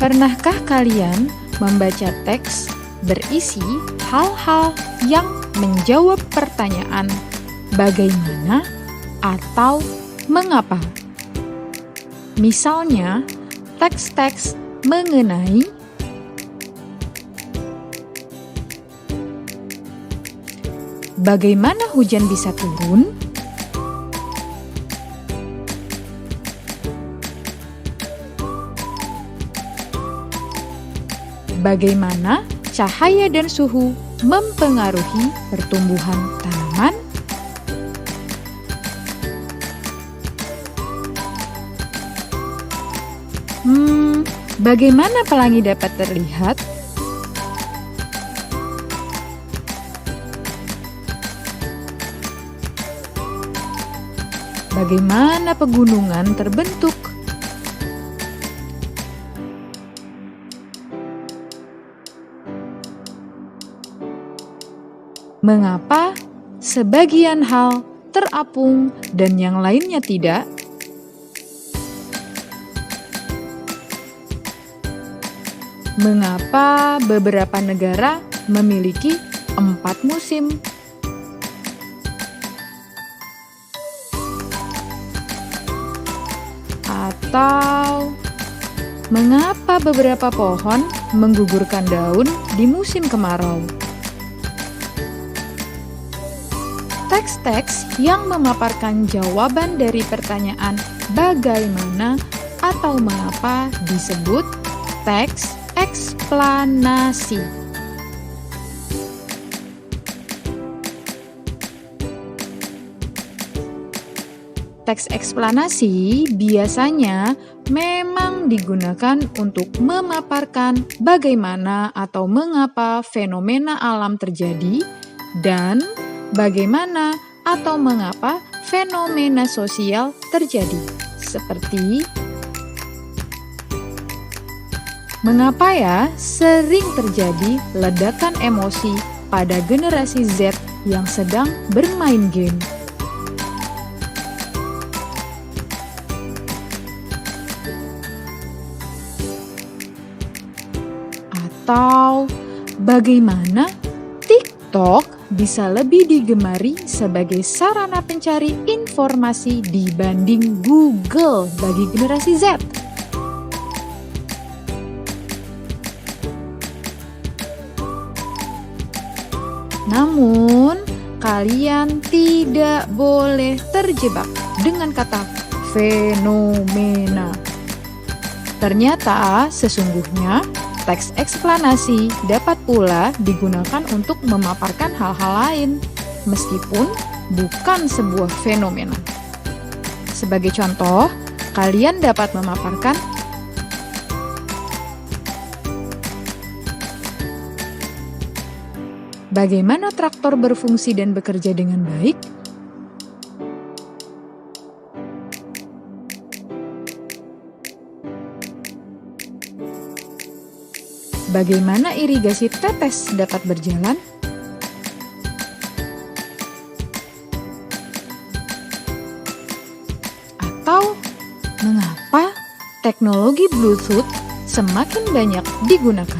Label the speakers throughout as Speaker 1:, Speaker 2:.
Speaker 1: Pernahkah kalian membaca teks berisi hal-hal yang menjawab pertanyaan bagaimana atau mengapa? Misalnya, teks-teks mengenai bagaimana hujan bisa turun, bagaimana cahaya dan suhu mempengaruhi pertumbuhan tanaman, bagaimana pelangi dapat terlihat, bagaimana pegunungan terbentuk, mengapa sebagian hal terapung dan yang lainnya tidak, mengapa beberapa negara memiliki 4 musim, atau mengapa beberapa pohon menggugurkan daun di musim kemarau. Teks-teks yang memaparkan jawaban dari pertanyaan bagaimana atau mengapa disebut teks eksplanasi. Teks eksplanasi biasanya memang digunakan untuk memaparkan bagaimana atau mengapa fenomena alam terjadi dan bagaimana atau mengapa fenomena sosial terjadi, seperti mengapa ya sering terjadi ledakan emosi pada generasi Z yang sedang bermain game. Atau bagaimana TikTok bisa lebih digemari sebagai sarana pencari informasi dibanding Google bagi generasi Z. Namun, kalian tidak boleh terjebak dengan kata fenomena. Ternyata sesungguhnya teks eksplanasi dapat pula digunakan untuk memaparkan hal-hal lain, meskipun bukan sebuah fenomena. Sebagai contoh, kalian dapat memaparkan bagaimana traktor berfungsi dan bekerja dengan baik, bagaimana irigasi tetes dapat berjalan, atau mengapa teknologi Bluetooth semakin banyak digunakan.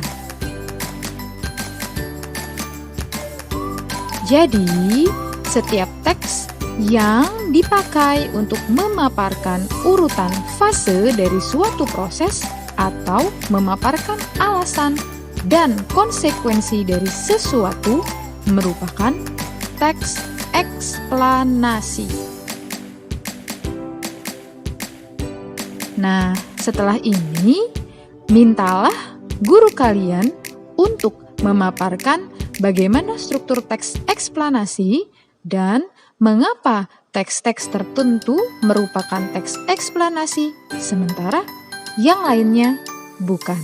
Speaker 1: Jadi, setiap teks yang dipakai untuk memaparkan urutan fase dari suatu proses atau memaparkan alasan dan konsekuensi dari sesuatu merupakan teks eksplanasi. Nah, setelah ini, mintalah guru kalian untuk memaparkan bagaimana struktur teks eksplanasi dan mengapa teks-teks tertentu merupakan teks eksplanasi, sementara yang lainnya bukan.